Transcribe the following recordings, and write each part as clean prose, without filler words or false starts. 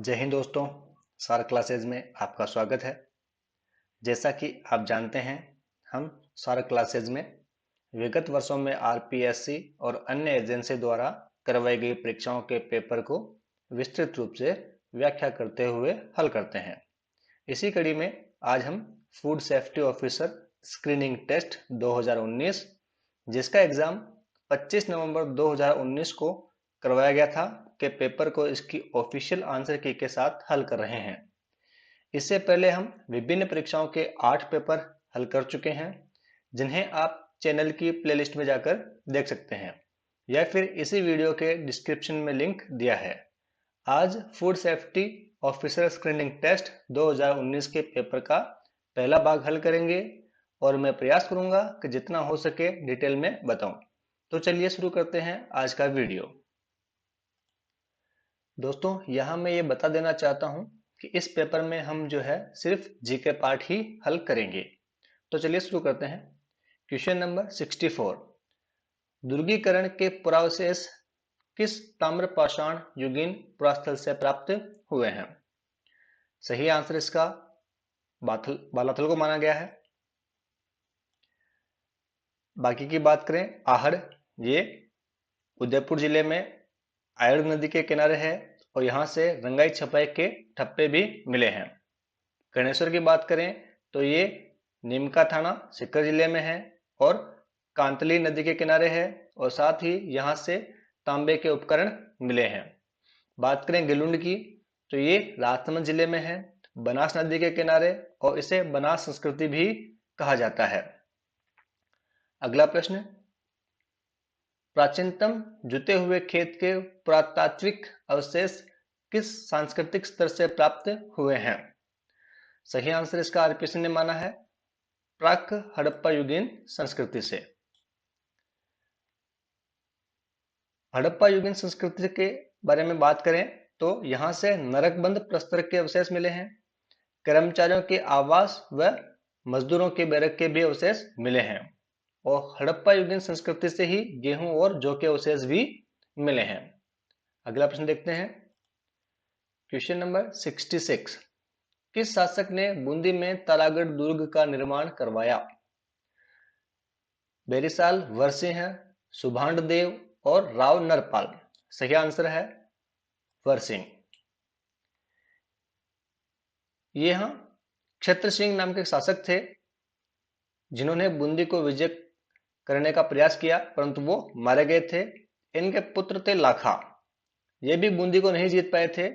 जय हिंद दोस्तों। सार क्लासेज में आपका स्वागत है। जैसा कि आप जानते हैं, हम सार क्लासेज में विगत वर्षों में आरपीएससी और अन्य एजेंसी द्वारा करवाई गई परीक्षाओं के पेपर को विस्तृत रूप से व्याख्या करते हुए हल करते हैं। इसी कड़ी में आज हम food safety officer screening test 2019, जिसका एग्जाम 25 नवंबर 2019 को करवाया गया था, के पेपर को इसकी ऑफिशियल आंसर की के साथ हल कर रहे हैं। इससे पहले हम विभिन्न परीक्षाओं के 8 पेपर हल कर चुके हैं, जिन्हें आप चैनल की प्लेलिस्ट में जाकर देख सकते हैं या फिर इसी वीडियो के डिस्क्रिप्शन में लिंक दिया है। आज food safety officer screening test 2019 के पेपर का पहला भाग हल करेंगे और मैं प्रयास करूंगा कि जितना हो सके डिटेल में बताऊं। तो चलिए शुरू करते हैं आज का वीडियो। दोस्तों, यहाँ मैं ये बता देना चाहता हूँ कि इस पेपर में हम जो है सिर्फ जीके पार्ट ही हल करेंगे। तो चलिए शुरू करते हैं। क्वेश्चन नंबर 64, दुर्गीकरण के पुरावशेष किस ताम्रपाषाण युगीन पुरास्थल से प्राप्त हुए हैं? सही आंसर इसका बालाथल को माना गया है। बाकी की बात करें, आहड़, ये उदयपुर जिले में आयड़ नदी के किनारे है और यहाँ से रंगाई छपाई के ठप्पे भी मिले हैं। गणेश्वर की बात करें तो ये नीमका थाना सीकर जिले में है और कांतली नदी के किनारे है और साथ ही यहाँ से तांबे के उपकरण मिले हैं। बात करें गिलुंड की तो ये राजसमंद जिले में है, बनास नदी के किनारे, और इसे बनास संस्कृति भी कहा जाता है। अगला प्रश्न, प्राचीनतम जुते हुए खेत के पुरातात्विक अवशेष किस सांस्कृतिक स्तर से प्राप्त हुए हैं? सही आंसर इसका आरपीएससी ने माना है प्राक हड़प्पा युगीन संस्कृति से। हड़प्पा युगीन संस्कृति के बारे में बात करें तो यहाँ से नरकबंद प्रस्तर के अवशेष मिले हैं, कर्मचारियों के आवास व मजदूरों के बैरक के भी अवशेष मिले हैं और हड़प्पा युगीन संस्कृति से ही गेहूं और जौ के अवशेष भी मिले हैं। अगला प्रश्न देखते हैं। क्वेश्चन नंबर 66, किस शासक ने बूंदी में तारागढ़ दुर्ग का निर्माण करवाया? बेरिसाल वरसिंह, सुभाष देव और राव नरपाल। सही आंसर है वरसिंह। ये यहाँ क्षत्र सिंह नाम के शासक थे जिन्होंने बूंदी को विजय करने का प्रयास किया, परंतु वो मारे गए थे। इनके पुत्र थे लाखा, ये भी बूंदी को नहीं जीत पाए थे,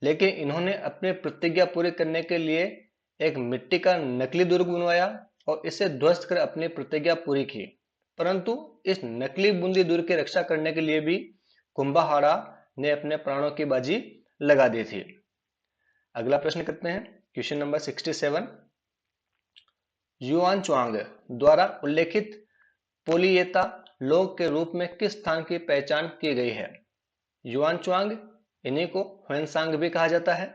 लेकिन इन्होंने अपनी प्रतिज्ञा पूरी करने के लिए एक मिट्टी का नकली दुर्ग बनवाया और इसे ध्वस्त कर अपनी प्रतिज्ञा पूरी की। परंतु इस नकली बूंदी दुर्ग की रक्षा करने के लिए भी कुंभाहाड़ा ने अपने प्राणों की बाजी लगा दी थी। अगला प्रश्न करते हैं। क्वेश्चन नंबर 67, युआन च्वांग द्वारा उल्लेखित पोलियेता लोग के रूप में किस स्थान की पहचान की गई है? युआन च्वांग, इन्हीं को ह्वेनसांग भी कहा जाता है।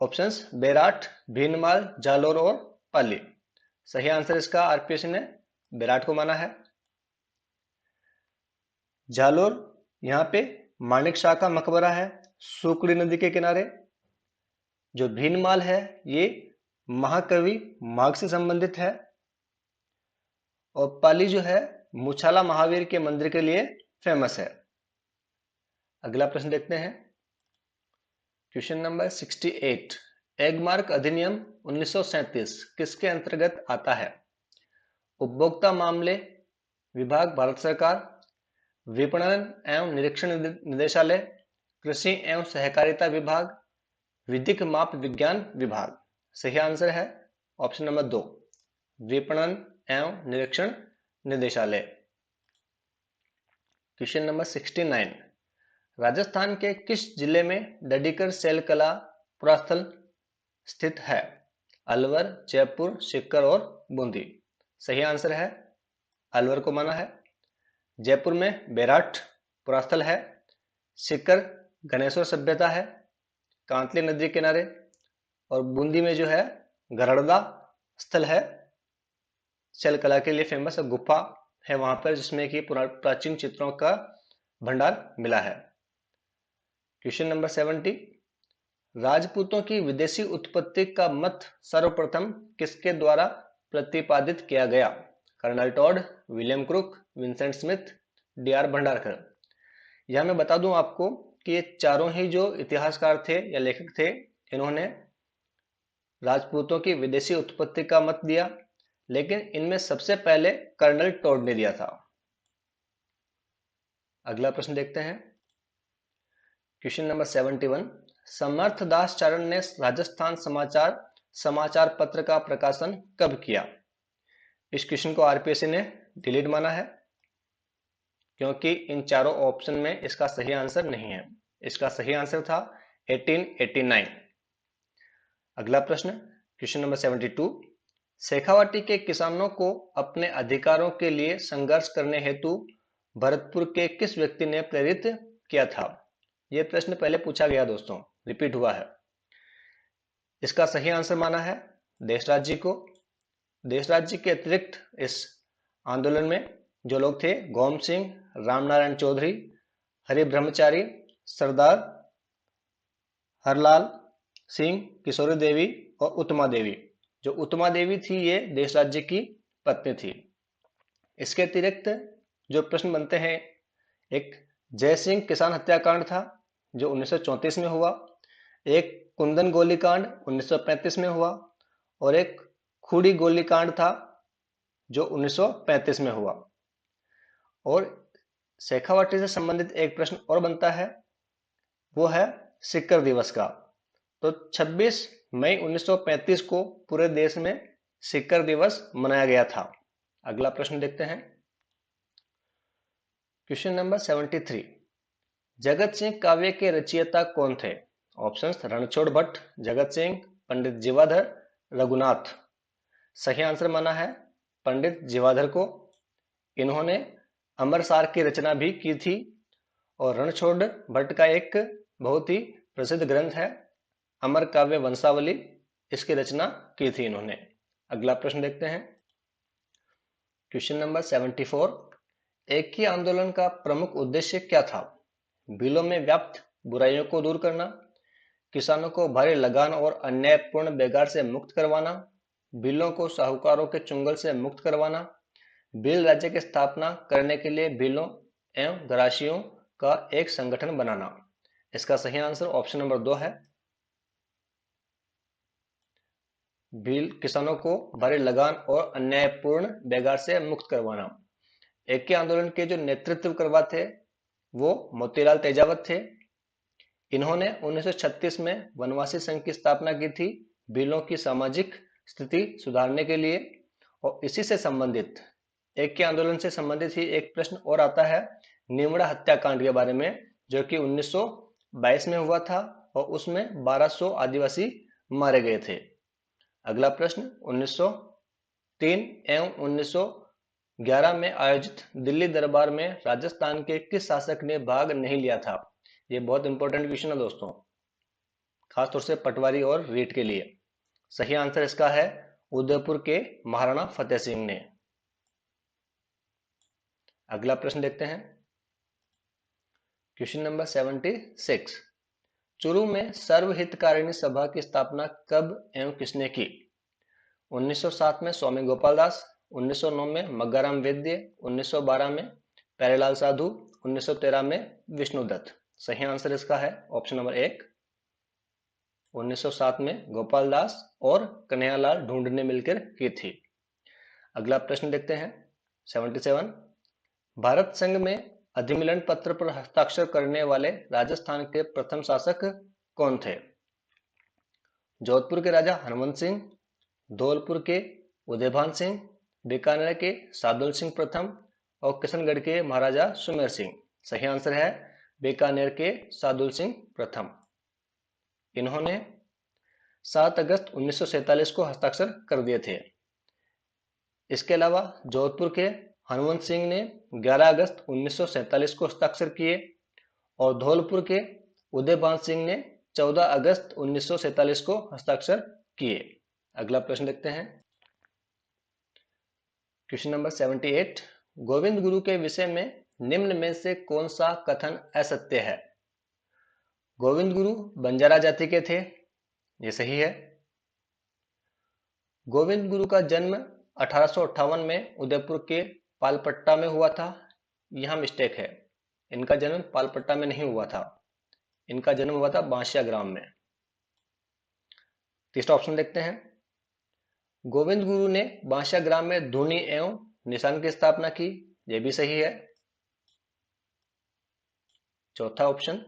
ऑप्शंस बेराट, भीनमाल, जालोर और पाली। सही आंसर इसका आरपीएससी ने बेराट को माना है। जालोर, यहाँ पे मानिक शाह का मकबरा है सुकड़ी नदी के किनारे। जो भीनमाल है ये महाकवि माघ से संबंधित है और पाली जो है मुछाला महावीर के मंदिर के लिए फेमस है। अगला प्रश्न देखते हैं। क्वेश्चन नंबर 68, एगमार्क अधिनियम 1937 किसके अंतर्गत आता है? उपभोक्ता मामले विभाग भारत सरकार, विपणन एवं निरीक्षण निदेशालय, कृषि एवं सहकारिता विभाग, विधिक माप विज्ञान विभाग। सही आंसर है ऑप्शन नंबर 2, विपणन एवं निरीक्षण निदेशालय। क्वेश्चन नंबर 69, राजस्थान के किस जिले में डडीकर शैल कला पुरास्थल स्थित है? अलवर, जयपुर, सीकर और बूंदी। सही आंसर है अलवर को माना है। जयपुर में बेराट पुरास्थल है, सीकर गणेश्वर सभ्यता है कांतली नदी के किनारे, और बूंदी में जो है गरड़दा स्थल है, शैल कला के लिए फेमस है, गुफा है वहां पर जिसमें कि प्राचीन चित्रों का भंडार मिला है। क्वेश्चन नंबर 70, राजपूतों की विदेशी उत्पत्ति का मत सर्वप्रथम किसके द्वारा प्रतिपादित किया गया? Colonel Tod, William Crooke, Vincent Smith, D R. Bhandarkar. यह मैं बता दूं आपको कि ये चारों ही जो इतिहासकार थे या लेखक थे, इन्होंने राजपूतों की विदेशी उत्पत्ति का मत दिया, लेकिन इनमें सबसे पहले कर्नल टॉड ने दिया था। अगला प्रश्न देखते हैं, क्वेश्चन नंबर 71, समर्थ दास चारण ने राजस्थान समाचार समाचार पत्र का प्रकाशन कब किया? इस क्वेश्चन को आरपीएससी ने डिलीट माना है, क्योंकि इन चारों ऑप्शन में इसका सही आंसर नहीं है। इसका सही आंसर था 1889। अगला प्रश्न, क्वेश्चन नंबर 72, शेखावाटी के किसानों को अपने अधिकारों के लिए संघर्ष करने हेतु भरतपुर के किस व्यक्ति ने प्रेरित किया था? यह प्रश्न पहले पूछा गया दोस्तों, रिपीट हुआ है। इसका सही आंसर माना है देशराज जी को। देशराज जी के अतिरिक्त इस आंदोलन में जो लोग थे, गोम सिंह, रामनारायण चौधरी, हरि ब्रह्मचारी, सरदार हरलाल सिंह, किशोरी देवी और उत्तमा देवी। जो उत्तमा देवी थी, ये देशराज जी की पत्नी थी। इसके अतिरिक्त जो प्रश्न बनते हैं, एक जय सिंह किसान हत्याकांड था जो 1934 में हुआ, एक कुंदन गोलीकांड 1935 में हुआ, और एक खूड़ी गोलीकांड था जो 1935 में हुआ। और शेखावाटी से संबंधित एक प्रश्न और बनता है, वो है सिक्कर दिवस का। तो 26 मई 1935 को पूरे देश में सिक्कर दिवस मनाया गया था। अगला प्रश्न देखते हैं, क्वेश्चन नंबर 73, जगत सिंह काव्य के रचयिता कौन थे? ऑप्शंस, रणछोड़ भट्ट, जगत सिंह, पंडित जीवाधर, रघुनाथ। सही आंसर माना है पंडित जीवाधर को। इन्होंने अमरसार की रचना भी की थी, और रणछोड़ भट्ट का एक बहुत ही प्रसिद्ध ग्रंथ है अमर काव्य वंशावली, इसकी रचना की थी इन्होंने। अगला प्रश्न देखते हैं, क्वेश्चन नंबर 74, एक ही आंदोलन का प्रमुख उद्देश्य क्या था? बिलों में व्याप्त बुराइयों को दूर करना, किसानों को भारी लगान और अन्यायपूर्ण बेगार से मुक्त करवाना, बिलों को साहूकारों के चुंगल से मुक्त करवाना, बिल राज्य की स्थापना करने के लिए बिलों एवं ग्रासियों का एक संगठन बनाना। इसका सही आंसर ऑप्शन नंबर 2 है, बिल किसानों को भारी लगान और अन्यायपूर्ण बेगार से मुक्त करवाना। एक के आंदोलन के जो नेतृत्व करवा थे वो मोतीलाल तेजावत थे। इन्होंने 1936 में वनवासी संघ की स्थापना की थी बिलों की सामाजिक स्थिति सुधारने के लिए। और इसी से संबंधित एक के आंदोलन से संबंधित ही एक प्रश्न और आता है निमड़ा हत्याकांड के बारे में, जो कि 1922 में हुआ था और उसमें 1200 आदिवासी मारे गए थे। अगला प्रश्न, 1903 एवं 1911 में आयोजित दिल्ली दरबार में राजस्थान के किस शासक ने भाग नहीं लिया था? ये बहुत इंपॉर्टेंट क्वेश्चन है दोस्तों, खासतौर से पटवारी और रीट के लिए। सही आंसर इसका है उदयपुर के महाराणा फतेह सिंह ने। अगला प्रश्न देखते हैं, क्वेश्चन नंबर 76, चुरू में सर्वहितकारिणी सभा की स्थापना कब एवं किसने की? 1907 में स्वामी गोपाल दास, 1909 में मग्गाराम वेद्य, 1912 में प्यारेलाल साधु, 1913 में विष्णुदत्त। सही आंसर इसका है ऑप्शन नंबर 1, 1907 में गोपाल दास और कन्हैयालाल ढूंढ ने मिलकर की थी। अगला प्रश्न देखते हैं, 77, भारत संघ में अधिमिलन पत्र पर हस्ताक्षर करने वाले राजस्थान के प्रथम शासक कौन थे? जोधपुर के राजा हनुमंत सिंह, धौलपुर के उदयभान सिंह, बीकानेर के सादुल सिंह प्रथम और किशनगढ़ के महाराजा सुमेर सिंह। सही आंसर है बीकानेर के सादुल सिंह प्रथम। इन्होंने 7 अगस्त 1947 को हस्ताक्षर कर दिए थे। इसके अलावा जोधपुर के हनुमंत सिंह ने 11 अगस्त 1947 को हस्ताक्षर किए और धौलपुर के उदयभान सिंह ने 14 अगस्त 1947 को हस्ताक्षर किए। अगला प्रश्न देखते हैं, क्वेश्चन नंबर 78, गोविंद गुरु के विषय में निम्न में से कौन सा कथन असत्य है? गोविंद गुरु बंजारा जाति के थे, ये सही है। गोविंद गुरु का जन्म 1858 में उदयपुर के पालपट्टा में हुआ था, यहां मिस्टेक है, इनका जन्म पालपट्टा में नहीं हुआ था, इनका जन्म हुआ था बांसिया ग्राम में। तीसरा ऑप्शन देखते हैं। गोविंद गुरु ने बांसिया ग्राम में धूनी एवं निशान की स्थापना की, यह भी सही है। चौथा ऑप्शन,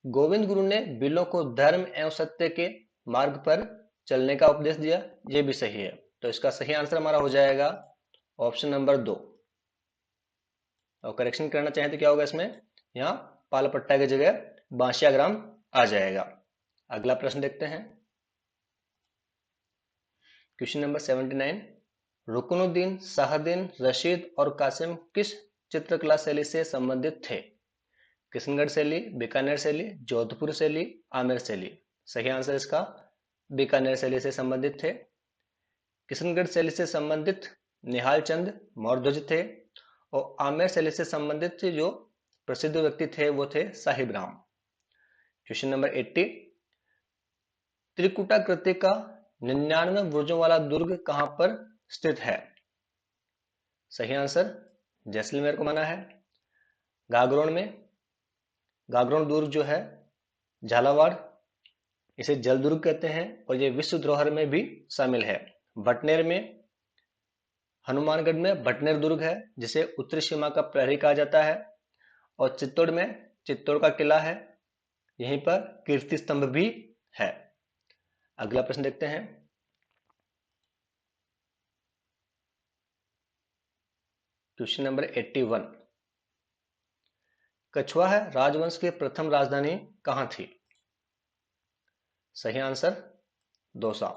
गोविंद गुरु ने बिलों को धर्म एवं सत्य के मार्ग पर चलने का उपदेश दिया, यह भी सही है। तो इसका सही आंसर हमारा हो जाएगा ऑप्शन नंबर 2। और करेक्शन करना चाहें तो क्या होगा इसमें, यहाँ पालपट्टा की जगह बांसिया ग्राम आ जाएगा। अगला प्रश्न देखते हैं। क्वेश्चन नंबर 79, रुकनुद्दीन, शाहदीन, रशीद और कासिम किस चित्रकला शैली से संबंधित थे? किशनगढ़ शैली, बीकानेर शैली, जोधपुर शैली, आमेर शैली। सही आंसर इसका बीकानेर शैली से संबंधित थे। किशनगढ़ शैली से संबंधित निहाल चंद मौर्ध्वज थे और आमेर शैली से संबंधित जो प्रसिद्ध व्यक्ति थे वो थे साहिब राम। क्वेश्चन नंबर 80, त्रिकुटाकृति का 99 बुर्जों वाला दुर्ग कहां पर स्थित है? सही आंसर जैसलमेर को माना है। गागरोन में, गागरोन दुर्ग जो है झालावाड़, इसे जल दुर्ग कहते हैं और ये विश्व धरोहर में भी शामिल है। भटनेर में, हनुमानगढ़ में भटनेर दुर्ग है जिसे उत्तरी सीमा का प्रहरी कहा जाता है। और चित्तौड़ में चित्तौड़ का किला है, यहीं पर कीर्ति स्तंभ भी है। अगला प्रश्न देखते हैं। क्वेश्चन नंबर 81, कछवाहा राजवंश की प्रथम राजधानी कहां थी? सही आंसर दौसा।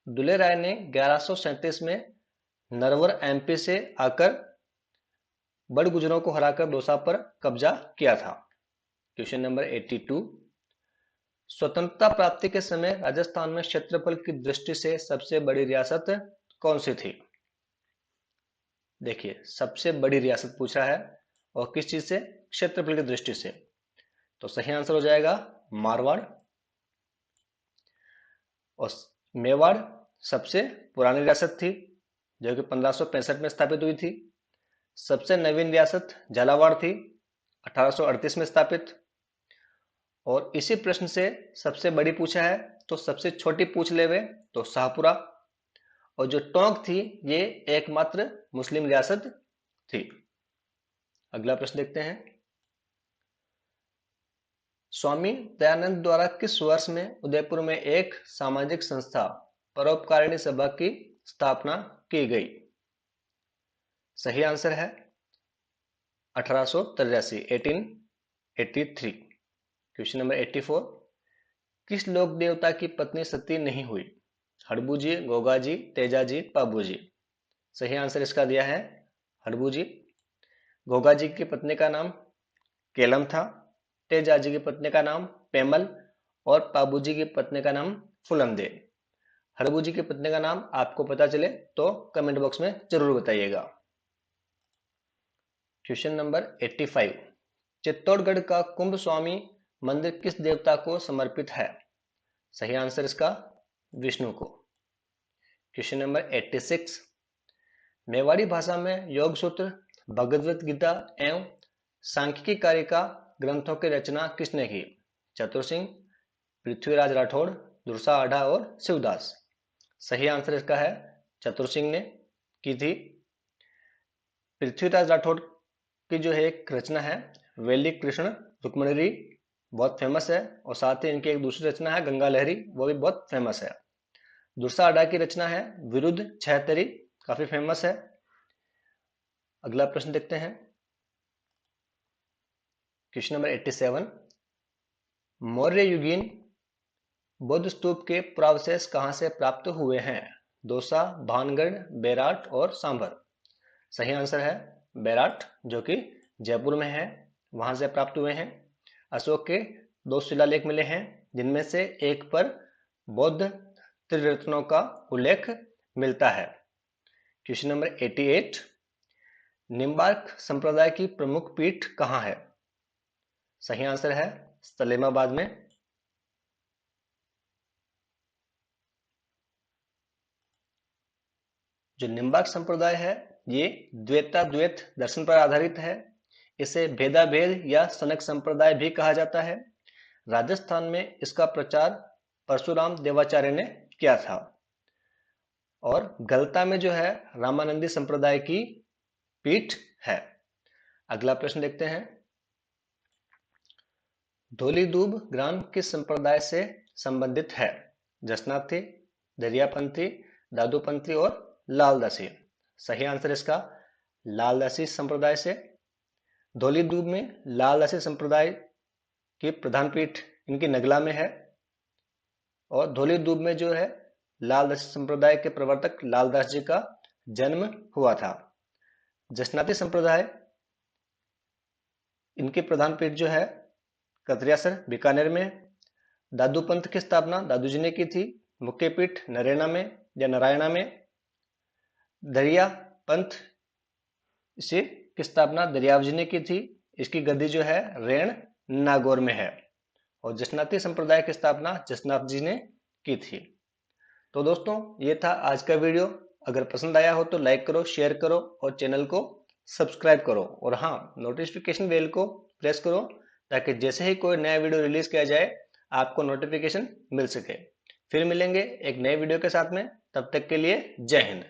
दुले राय ने 1137 में नरवर एमपी से आकर बड़गुजरों को हराकर दौसा पर कब्जा किया था। क्वेश्चन नंबर 82, स्वतंत्रता प्राप्ति के समय राजस्थान में क्षेत्रफल की दृष्टि से सबसे बड़ी रियासत कौन सी थी? देखिए, सबसे बड़ी रियासत पूछा है और किस चीज से? क्षेत्रफल की दृष्टि से। तो सही आंसर हो जाएगा मारवाड़। और मेवाड़ सबसे पुरानी रियासत थी जो कि 1565 में स्थापित हुई थी। सबसे नवीन रियासत झालावाड़ थी, 1838 में स्थापित। और इसी प्रश्न से सबसे बड़ी पूछा है तो सबसे छोटी पूछ लेवे तो शाहपुरा। और जो टोंक थी ये एकमात्र मुस्लिम रियासत थी। अगला प्रश्न देखते हैं। स्वामी दयानंद द्वारा किस वर्ष में उदयपुर में एक सामाजिक संस्था परोपकारिणी सभा की स्थापना की गई? सही आंसर है 1883, 1883। क्वेश्चन नंबर 84, किस लोक देवता की पत्नी सती नहीं हुई? हड़बू जी, गोगा जी, तेजा जी, पाबू जी। सही आंसर इसका दिया है हड़बू जी। गोगा जी की पत्नी का नाम केलम था, तेजा जी की पत्नी का नाम पेमल और पाबू जी की पत्नी का नाम फुलमदे। हड़बू जी की पत्नी का नाम आपको पता चले तो कमेंट बॉक्स में जरूर बताइएगा। क्वेश्चन नंबर 85, चित्तौड़गढ़ का कुंभ स्वामी मंदिर किस देवता को समर्पित है? सही आंसर इसका विष्णु को। क्वेश्चन नंबर 86, मेवाड़ी भाषा में योग सूत्र, भगवत गीता एवं सांख्यिकी कारिका ग्रंथों की रचना किसने की? चतुर सिंह, पृथ्वीराज राठौड़, दुर्सा आढ़ा और शिवदास। सही आंसर इसका है चतुर सिंह ने की थी। पृथ्वीराज राठौड़ की जो है एक रचना है वैदिक कृष्ण रुक्मणी, बहुत फेमस है। और साथ ही इनकी एक दूसरी रचना है गंगा लहरी, वो भी बहुत फेमस है। दुर्सा आढ़ा की रचना है विरुद्ध छहतरी, काफी फेमस है। अगला प्रश्न देखते हैं। क्वेश्चन नंबर 87, मौर्य युगीन बौद्ध स्तूप के पुरावशेष कहां से प्राप्त हुए हैं? दौसा, भानगढ़, बेराट और सांभर। सही आंसर है बेराट, जो कि जयपुर में है, वहां से प्राप्त हुए हैं। अशोक के 2 शिलालेख मिले हैं जिनमें से एक पर बौद्ध त्रिरत्नों का उल्लेख मिलता है। क्वेश्चन नंबर 88, निम्बार्क संप्रदाय की प्रमुख पीठ कहां है? सही आंसर है सलेमाबाद में। जो निम्बार्क संप्रदाय है ये द्वैताद्वैत दर्शन पर आधारित है। इसे भेदाभेद या सनक संप्रदाय भी कहा जाता है। राजस्थान में इसका प्रचार परशुराम देवाचार्य ने किया था। और गलता में जो है रामानंदी संप्रदाय की पीठ है। अगला प्रश्न देखते हैं। धौलीदूब ग्राम किस संप्रदाय से संबंधित है? जसनाथी, दरियापंथी, दादूपंथी और लालदासी। सही आंसर इसका लालदासी संप्रदाय से। धौलीदूब में लालदासी संप्रदाय की प्रधान पीठ इनकी नगला में है। और धौलीदूब में जो है लालदासी संप्रदाय के प्रवर्तक लालदास जी का जन्म हुआ था। जसनाती संप्रदाय इनकी प्रधान पीठ जो है कतरियासर बीकानेर में। दादूपंथ की स्थापना दादू जी ने की थी। मुख्य पीठ नरेना में या नारायणा में। दरिया पंथ इसे की स्थापना दरियाव जी ने की थी। इसकी गद्दी जो है रेण नागौर में है। और जसनाती संप्रदाय की स्थापना जसनाथ जी ने की थी। तो दोस्तों ये था आज का वीडियो। अगर पसंद आया हो तो लाइक करो, शेयर करो और चैनल को सब्सक्राइब करो। और हाँ, नोटिफिकेशन बेल को प्रेस करो ताकि जैसे ही कोई नया वीडियो रिलीज किया जाए आपको नोटिफिकेशन मिल सके। फिर मिलेंगे एक नए वीडियो के साथ में। तब तक के लिए जय हिंद।